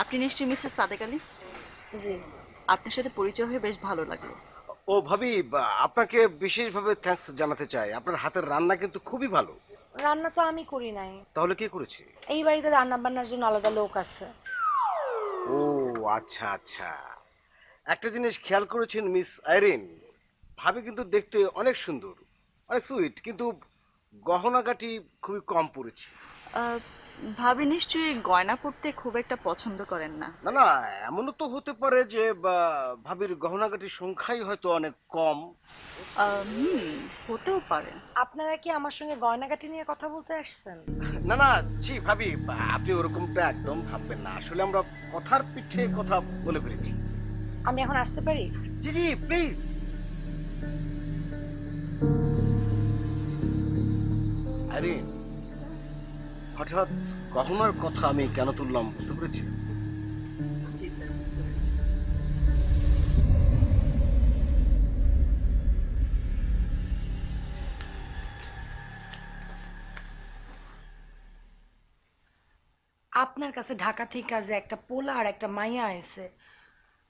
S10: আপনি নিশ্চয়ই মিসেস সাদেক আলী?
S5: জি।
S10: আপনার সাথে পরিচয় হয়ে বেশ ভালো লাগলো।
S3: ও ভাবি, আপনাকে বিশেষভাবে থ্যাঙ্কস জানাতে চাই, আপনার হাতের রান্না কিন্তু খুবই ভালো।
S5: রান্না তো আমি করি নাই।
S3: তাহলে কে করেছে?
S5: এই বাড়িতে রান্না বান্নার জন্য আলাদা লোক আছে।
S3: ও আচ্ছা আচ্ছা। একটা জিনিস খেয়াল করেছেন মিস আইরিন, ভাবি কিন্তু দেখতে অনেক সুন্দর, অনেক সুইট, কিন্তু গহনাগাটি খুবই কম পড়েছে।
S10: ভাবি নিশ্চয়ই গয়না পরতে খুব একটা পছন্দ করেন না।
S3: না না, এমনও তো হতে পারে যে ভাবির গহনাগাটির সংখ্যাই হয়তো অনেক কম।
S10: হতেও পারে।
S5: আপনারা কি আমার সঙ্গে গয়নাগাটি নিয়ে কথা বলতে আসছেন?
S3: না না, জি ভাবি, আপনি ওরকমটা একদম ভাববেন না। আসলে আমরা কথার পিঠে কথা বলে ফেলেছি।
S5: আমি এখন আসতে পারি?
S3: জি জি, প্লিজ। আরে হঠাৎ গহনার কথা আমি কেন তুললাম বুঝতে পেরেছি?
S10: জি স্যার, বুঝতে পেরেছি।
S5: আপনার কাছে ঢাকা থেকে যে একটা পোলা আর একটা মাইয়া আইছে,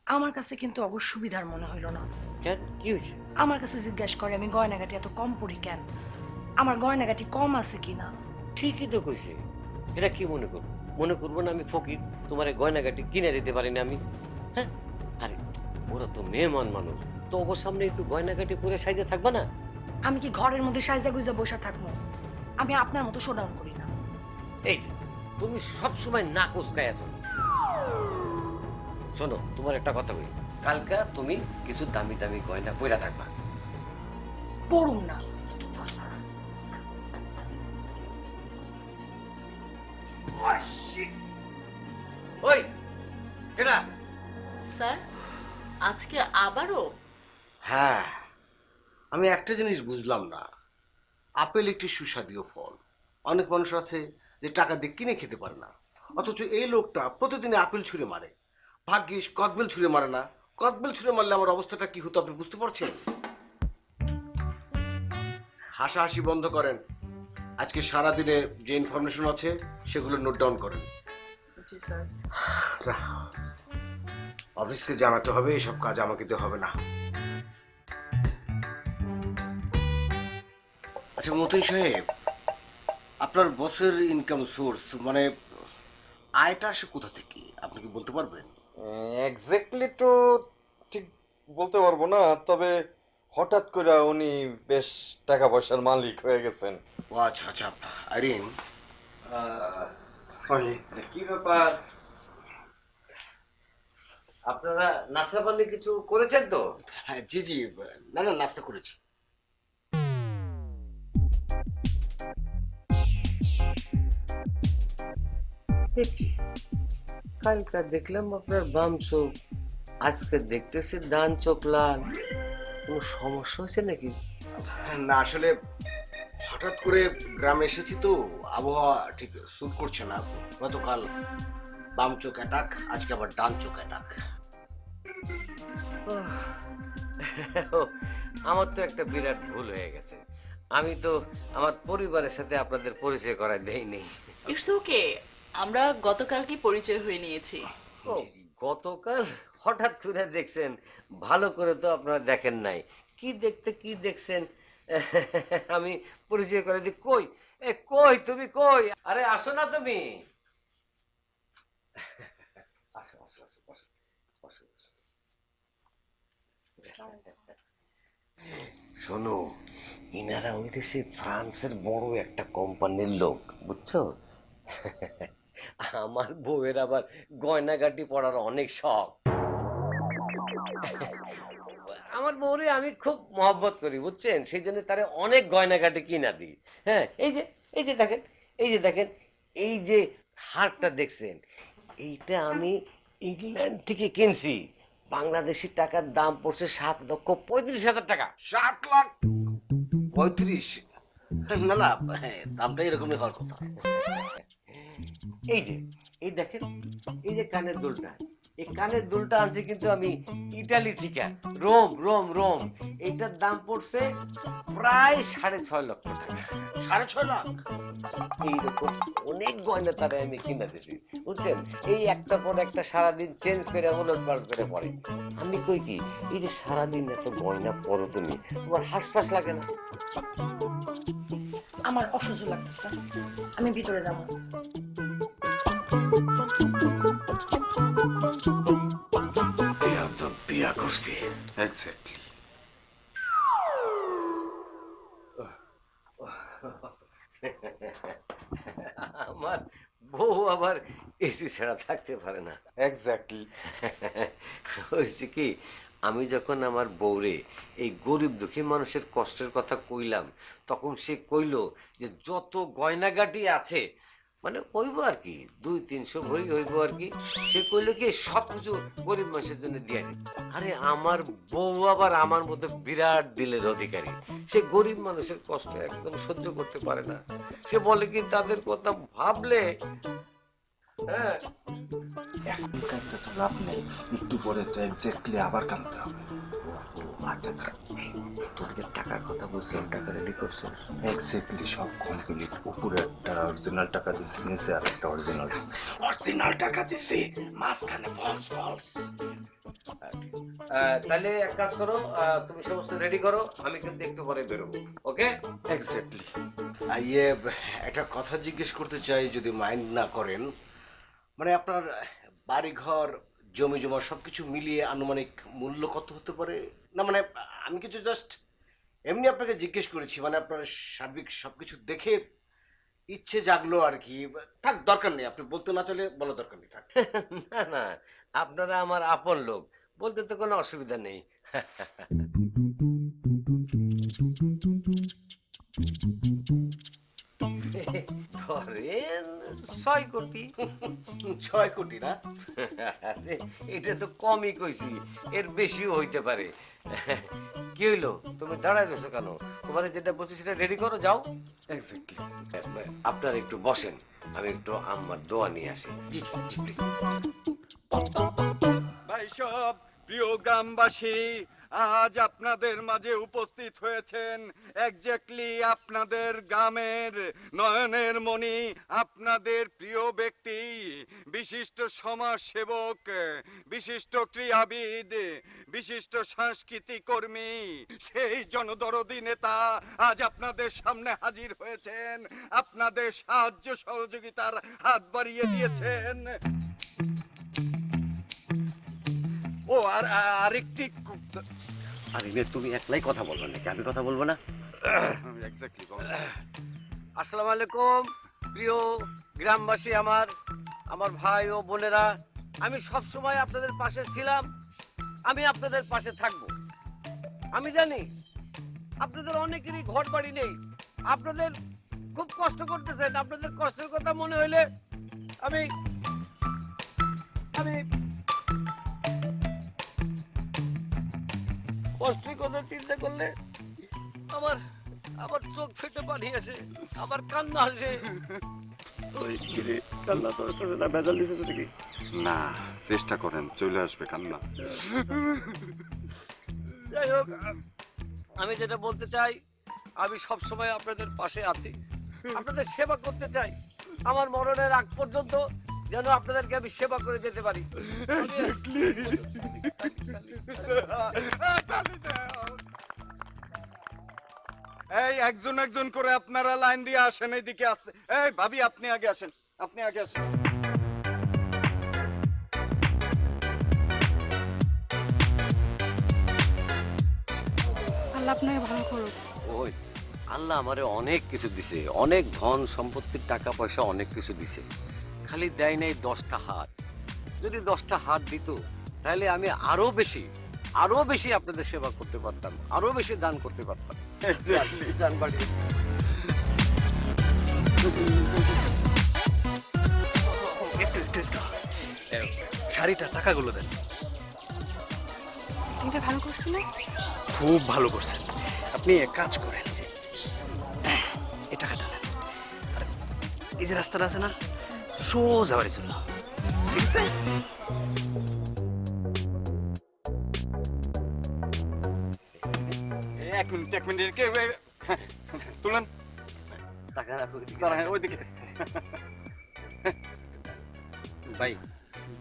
S5: আমার কাছে কিন্তু অগ সুবিধার মনে হইল না।
S2: কেন, কি হয়েছে?
S5: আমার কাছে জিজ্ঞাসা করে আমি গয়নাগাটি এত কম পড়ি কেন, আমার গয়নাগাটি কম আছে কিনা।
S2: ঠিকই তো কইছে। এটা কি মনে করবো? মনে করবো না আমি ফকির, তোমার গয়নাগাটি কিনে দিতে পারি না আমি? হ্যাঁ, আরে ওরা তো মেহমান মানুষ, তো ওর সামনে একটু গয়নাগাটি পরে সাইজে থাকবা না?
S5: আমি কি ঘরের মধ্যে সাইজা গুইজা বসে থাকবো? আমি আপনার মতো শোডাউন করি না।
S2: এই যে তুমি সব সময় না কুচকায় আছো। শোনো, তোমার একটা কথা বলি, কালকা তুমি কিছু দামি দামি গয়না পইরা থাকবা।
S5: পড়ুন না।
S2: ওই কেডা?
S10: স্যার, আজকে আবারও?
S3: হ্যাঁ, আমি একটা জিনিস বুঝলাম না। আপেল একটি সুস্বাদু ফল। অনেক মানুষ আছে যে টাকা দিয়ে কিনে খেতে পারে না, অথচ এই লোকটা প্রতিদিন আপেল ছুঁড়ে মারে। ভাগ্যিস কদবেল ছুঁড়ে মারে না। কদবেল ছুঁড়ে মারলে আমার অবস্থাটা কি হতো আপনি বুঝতে পারছেন? হাসাহাসি বন্ধ করেন। আজকে সারা দিনে যে ইনফরমেশন আছে সেগুলো নোট ডাউন করেন।
S10: জি স্যার।
S3: অফিসকে জানাতে হবে, এসব কাজ আমাকে দিতে হবে না। আচ্ছা মতিন সাহেব, আপনার বসের ইনকাম সোর্স মানে আয়টা আসে কোথা থেকে আপনি কি বলতে পারবেন?
S12: এক্স্যাক্টলি তো ঠিক বলতে পারবো না, তবে হঠাৎ করে উনি বেশ টাকা পয়সার মালিক হয়ে গেছেন।
S3: ও আচ্ছা আচ্ছা, আইরিন
S2: কি ব্যাপার, আপনারা নাস্তা পানি কিছু করেছেন তো?
S3: হ্যাঁ জি জি, না না, নাস্তা করেছি।
S2: কালকা দেখলাম আপনার বাম চোখ, আজকে দেখতেছি ডান চোখ লাল। কোনো সমস্যা হয়েছে নাকি?
S3: না আসলে হঠাৎ করে গ্রামে এসেছি তো, আবহাওয়া ঠিক স্যুট করছে না। গতকাল বাম চোখ অ্যাটাক, আজকে আবার ডান চোখ অ্যাটাক।
S2: আমার তো একটা বিরাট ভুল হয়ে গেছে। আমি তো আমার পরিবারের সাথে আপনাদের পরিচয় করায় দেইনি।
S10: ইটস ওকে, আমরা গতকালই পরিচয় হয়ে নিয়েছি।
S2: ও, গতকাল হঠাৎ করে দেখছেন? ভালো করে তো আপনারা দেখেন নাই। কি দেখতে কি দেখছেন? আমি পরিচয় করে দিই। কই কই তুমি কই? আরে আসো না তুমি। আসো আসো আসো বসো বসো বসো। শোনো, ইনারা হইতেছে ফ্রান্সের বড় একটা কোম্পানির লোক, বুঝছো? আমার বউয়ের আবার গয়নাগাটি পরার অনেক শখ। আমার বউরে আমি খুব মহব্বত করি, বুঝছেন? সেই জন্য তারে অনেক গয়নাগাটি কিনা দিই। হ্যাঁ, এই যে দেখেন, এই যে দেখেন, এই যে হারটা দেখছেন, এইটা আমি ইংল্যান্ড থেকে কিনছি। বাংলাদেশি টাকার দাম পড়ছে 7,35,000 টাকা।
S3: 7,35,000? না না, হ্যাঁ, দামটা এরকমই হওয়ার কথা।
S2: এই যে এই দেখেন, এই যে কানের দুলটা, এই কানের দুলটা আনছি কিন্তু আমি ইটালি থেকে, রোম রোম রোম। এইটার দাম পড়ছে প্রায় 6.5 লক্ষ টাকা।
S3: 6.5 লাখ?
S2: এইরকম অনেক গয়না তারা আমি কিনা দিছি, বুঝছেন? এই একটা পর একটা সারাদিন চেঞ্জ করে উলট পালট করে পড়ে। আমি কই কি, এই যে সারাদিন এত গয়না পরো তুমি, তোমার হাসপাস লাগে না?
S5: আমার অসহ্য লাগতেছে, আমি ভিতরে যাবো।
S3: বিয়া করছি। এক্স্যাক্টলি।
S2: আমার বউ আবার এসি ছাড়া থাকতে পারে না।
S12: এক্স্যাক্টলি।
S2: হয়েছে কি, আমি যখন আমার বউরে এই গরিব দুঃখী মানুষের কষ্টের কথা কইলাম, তখন সে কইল যে যত গয়নাগাটি আছে মানে হইব আর কি 200-300 ভরি হইব আর কি। সে কইল কি সব কিছু গরিব মানুষের জন্য দিয়ে দিই। আরে আমার বউ আবার আমার মধ্যে বিরাট দিলের অধিকারী। সে গরিব মানুষের কষ্ট একদম সহ্য করতে পারে না। সে বলে কি তাদের কথা ভাবলে হ্যাঁ
S12: একটু পরে তো এক্স্যাক্টলি আবার কামতে হবে।
S2: আচ্ছা তোর যে টাকার কথা বলছিলাম, টাকা রেডি করছো?
S12: এক্স্যাক্টলি সব কমপ্লিট। উপরে একটা অরিজিনাল টাকা দিছি, নিচে আর একটা অরিজিনাল টাকা দিছি, মাঝখানে ফলস ফলস।
S2: তাহলে এক কাজ করো, তুমি সমস্ত রেডি করো, আমি কিন্তু একটু পরে বেরোবো। ওকে?
S12: এক্স্যাক্টলি।
S14: ইয়ে, একটা কথা জিজ্ঞেস করতে চাই যদি মাইন্ড না করেন। মানে আপনার বাড়িঘর জমি জমা সবকিছু মিলিয়ে আনুমানিক মূল্য কত হতে পারে? না মানে আমি কিছু জাস্ট এমনি আপনাকে জিজ্ঞেস করেছি, মানে আপনার সার্বিক সবকিছু দেখে ইচ্ছে জাগলো আর কি। থাক, দরকার নেই, আপনি বলতে না চলে বলা দরকার নেই, থাক।
S2: না না, আপনারা আমার আপন লোক, বলতে তো কোনো অসুবিধা নেই। ধরেন 6 কোটি।
S14: 6 কোটি না?
S2: আরে, এটা তো কমই কইছি, এর বেশিও হইতে পারে। কি হইলো, তুমি দাঁড়ায় রয়েছো কেন? তোমার যেটা বলছি সেটা রেডি করো, যাও।
S12: এক্স্যাক্টলি।
S2: আপনারা একটু বসেন, আমি একটু আম্মার দোয়া নিয়ে আসি। জি জি জি, প্লিজ।
S3: ভাই সব প্রিয় গ্রামবাসী, আজ আপনাদের মাঝে উপস্থিত হয়েছেন এক্স্যাক্টলি আপনাদের গ্রামের নয়নের মণি, আপনাদের প্রিয় ব্যক্তি, বিশিষ্ট সমাজ সেবক, বিশিষ্ট ক্রীড়াবিদ, বিশিষ্ট সাংস্কৃতিক কর্মী, সেই জনদরদী নেতা আজ আপনাদের সামনে হাজির হয়েছেন, আপনাদের সাহায্য সহযোগিতার হাত বাড়িয়ে দিয়েছেন। ও আর আরেকটি
S2: আরে তুমি একলাই কথা বলবে নাকি, আমি কথা বলবো না?
S3: এক্স্যাক্টলি।
S2: আসসালামু আলাইকুম প্রিয় গ্রামবাসী, আমার ভাই ও বোনেরা, আমি সব সময় আপনাদের পাশে ছিলাম, আমি আপনাদের পাশে থাকবো। আমি জানি আপনাদের অনেকেরই ঘর বাড়ি নেই, আপনাদের খুব কষ্ট করতেছেন, আপনাদের কষ্টের কথা মনে হইলে আমি কষ্টের কথা চিন্তা করলে আমার চোখ ফেটে পানি আসে, আমার কান্না আসে। কান্না তো আসতেছে না, ভেজাল দিছে তো নাকি?
S12: না, চেষ্টা করেন, চলে আসবে কান্না।
S2: যাই হোক, আমি যেটা বলতে চাই, আমি সব সময় আপনাদের পাশে আছি, আপনাদের সেবা করতে চাই, আমার মরণের আগ পর্যন্ত যেন আপনাদেরকে আমি সেবা করে যেতে পারি।
S3: এই একজন একজন করে আপনারা লাইন দিয়ে আসেন, এইদিকে আসতে। এই ভাবি, আপনি আগে আসেন, আপনি আগে আসেন।
S5: আল্লাহ আপনাকে ভালো করুক।
S2: ওই আল্লাহ আমারে অনেক কিছু দিছে, অনেক ধন সম্পত্তির টাকা পয়সা অনেক কিছু দিছে, খালি দেয় নাই 10টা হাত। যদি 10টা হাত দিত তাহলে আমি আরো বেশি আপনাদের সেবা করতে পারতাম, আরো বেশি দান করতে পারতাম। দান বাড়িয়ে
S14: শাড়িটা টাকাগুলো দেন।
S5: এটা ভালো করছি না?
S14: খুব ভালো করছেন। আপনি এক কাজ করেন, এই টাকাটা নেন, আর এই যে রাস্তাটা আছে না, সোজা বাড়ি চলুন, ঠিক আছে?
S3: এক মিনিট তুলেন,
S2: টাকা রাখো
S3: ওইদিকে।
S8: ভাই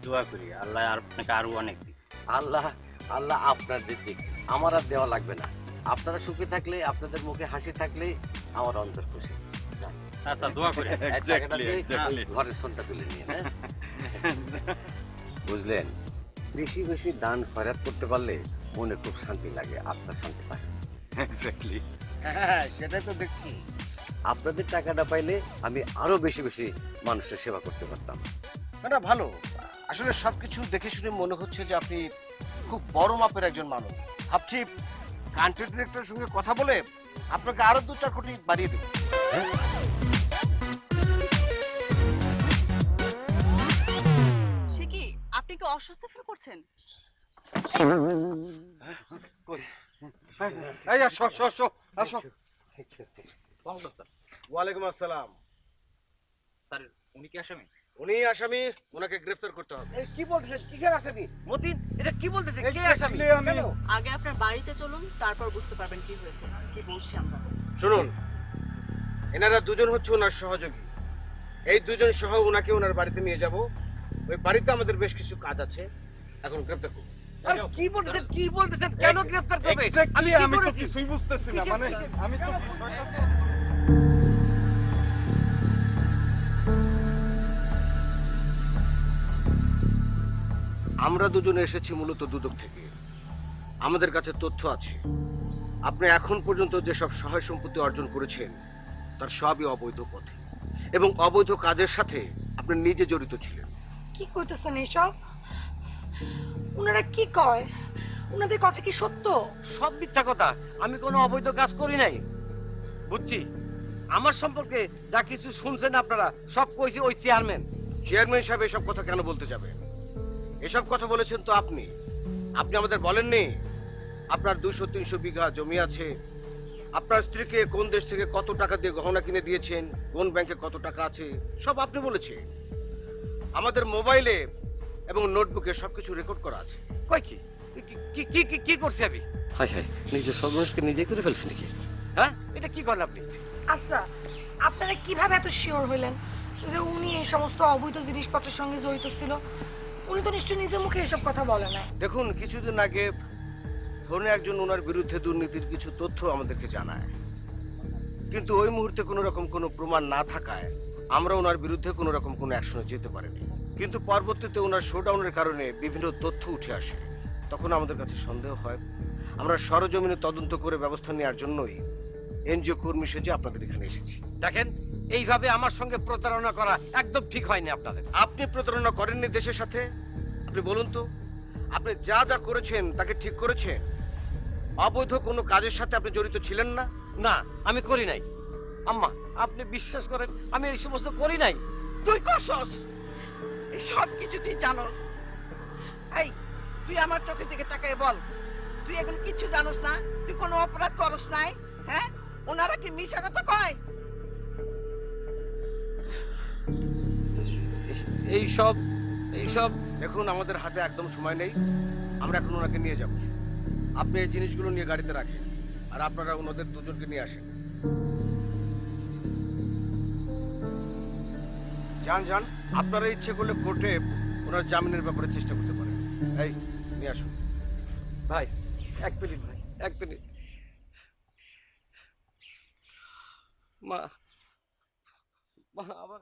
S8: দোয়া করি আল্লাহ আর আপনাকে আরো অনেক দিক।
S2: আল্লাহ আল্লাহ আপনাদের দিক, আমার আর দেওয়া লাগবে না। আপনারা সুখে থাকলে, আপনাদের মুখে হাসি থাকলে আমার অন্তর খুশি।
S8: আচ্ছা দোয়া করি।
S2: ঘরের সোনটা তুলে নিয়ে, হ্যাঁ? বুঝলেন, বেশি বেশি দান খয়রাত করতে পারলে মনে খুব শান্তি লাগে, আত্মা শান্তি পায়।
S3: এক্স্যাক্টলি।
S14: হ্যাঁ, সেটাই তো দেখছি।
S2: আপনাদের টাকাটা পাইলে আমি আরো বেশি বেশি মানুষের সেবা করতে পারতাম।
S14: না ভালো, আসলে সবকিছু দেখে শুনে মনে হচ্ছে যে আপনি খুব বড় মাপের একজন মানুষ। ভাবছি কান্ট্রি ডিরেক্টরের সঙ্গে কথা বলে আপনাকে আরো 2-4 কোটি বাড়িয়ে দেব।
S10: সে কি, আপনি কি অসুস্থ ফিল করছেন?
S3: এই আসো আসো আসো আসো।
S14: ওয়ালাইকুম আসসালাম।
S6: স্যার উনি কি আসামি?
S14: উনি আসামি, ওনাকে গ্রেফতার করতে হবে।
S2: এই কি বলতেছেন? কিসের আসামি? মতিন, এটা কি বলতেছে? কে আসামি?
S10: আগে আপনার বাড়িতে চলুন, তারপর বুঝতে পারবেন কি হয়েছে, কি বলছি আমরা।
S14: শুনুন, এনারা দুজন হচ্ছে ওনার সহযোগী। এই দুজন সহ ওনাকে ওনার বাড়িতে নিয়ে যাব। ওই বাড়িতে আমাদের বেশ কিছু কাজ আছে, এখন গ্রেফতার করব।
S2: কি বলতেছেন? কি বলতেছেন? কেন গ্রেফতার করবে?
S3: এক্স্যাক্টলি
S2: কি
S3: আমি তো
S2: করেছি?
S3: কিছুই বুঝতেছি না, মানে আমি তো বিষয়টা তো
S14: আমরা দুজনে এসেছি মূলত দুদক থেকে। আমাদের কাছে তথ্য আছে আপনি এখন পর্যন্ত যেসব সহায় সম্পত্তি অর্জন করেছেন তার সবই অবৈধ পথে, এবং অবৈধ কাজের সাথে আপনি নিজে জড়িত ছিলেন।
S5: কি কইতেছেন এসব? ওনারা কি কয়? ওনাদের কথা কি সত্য?
S2: সব মিথ্যা কথা। আমি কোনো অবৈধ কাজ করি নাই। বুঝছি, আমার সম্পর্কে যা কিছু শুনছেন আপনারা সব কইছে ওই চেয়ারম্যান।
S14: চেয়ারম্যান সাহেব এসব কথা কেন বলতে যাবেন? এসব কথা বলেছেন তো আপনি আমাদের বলেননি আপনার 200-300 বিঘা জমি আছে, আপনার স্ত্রীকে কোন দেশ থেকে কত টাকা দিয়ে গহনা কিনে দিয়েছেন, কোন ব্যাংকে কত টাকা আছে, সব আপনি বলেছেন। আমাদের মোবাইলে এবং নোটবুকে সবকিছু রেকর্ড করা আছে।
S2: কই কি কি কি কি কি করছি আমি? হাই হাই, নিজের সর্বনাশকে নিজে করে ফেলছি নাকি? হ্যাঁ, এটা কি করেন আপনি?
S5: আচ্ছা, আপনারা কিভাবে এত শিওর হইলেন যে উনি এই সমস্ত অবৈধ জিনিসপত্রের সঙ্গে জড়িত ছিল? উনি তো নিশ্চয়ই নিজের মুখে এসব কথা বলে না।
S14: দেখুন, কিছুদিন আগে ফোনে একজন ওনার বিরুদ্ধে দুর্নীতির কিছু তথ্য আমাদেরকে জানায়, কিন্তু ওই মুহূর্তে কোনো রকম কোনো প্রমাণ না থাকায় আমরা ওনার বিরুদ্ধে কোনো রকম কোনো অ্যাকশনে যেতে পারিনি। কিন্তু পরবর্তীতে ওনার শোডাউনের কারণে বিভিন্ন তথ্য উঠে আসে, তখন আমাদের কাছে সন্দেহ হয়। আমরা সরজমিনে তদন্ত করে ব্যবস্থা নেওয়ার জন্যই এনজিও কর্মী সেজে আপনাদের এখানে এসেছি।
S2: দেখেন, এইভাবে আমার সঙ্গে প্রতারণা করা একদম ঠিক হয়নি আপনাদের।
S14: আপনি প্রতারণা করেননি দেশের সাথে? আপনি বলুন তো, আপনি যা যা করেছেন তাকে ঠিক করেছেন? অবৈধ কোনো কাজের সাথে আপনি জড়িত ছিলেন না?
S2: না, আমি করি নাই। আম্মা, আপনি বিশ্বাস করেন আমি এই সমস্ত করি নাই।
S4: তুই করছস, এই সব কিছু তুই জানোস। এই, তুই আমার চোখের দিকে তাকায় বল, তুই এখন কিছু জানোস না? তুই কোনো অপরাধ করস নাই? হ্যাঁ, ওনারা কি মিশা কথা কয়?
S2: এইসব
S14: দেখুন, আমাদের হাতে একদম সময় নেই, আমরা এখন ওনাকে নিয়ে যাব। আপনি এই জিনিসগুলো নিয়ে গাড়িতে রাখেন, আর আপনারা ওনাদের দুজনকে নিয়ে আসেন। যান যান, আপনারা ইচ্ছে করলে কোর্টে ওনার জামিনের ব্যাপারে চেষ্টা করতে পারেন। এই, নিয়ে আসুন।
S2: ভাই, এক মিনিট ভাই, এক মিনিট। মা, আবার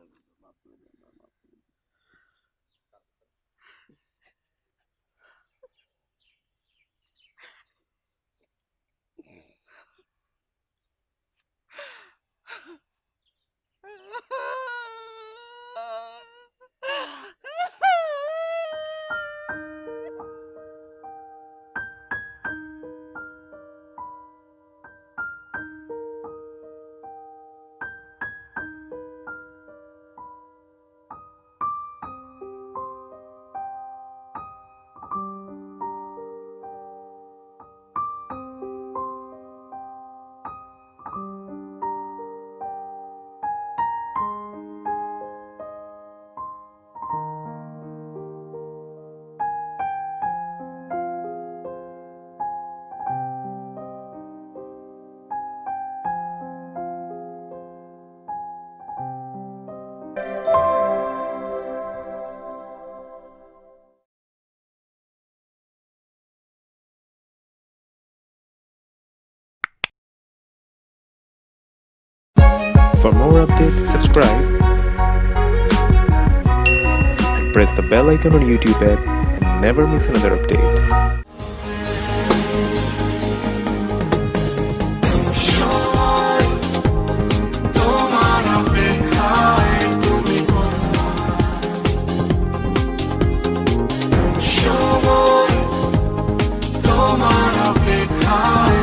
S7: For more updates, subscribe and press the bell icon on YouTube app and never miss another update.
S3: সময় অপেক্ষায়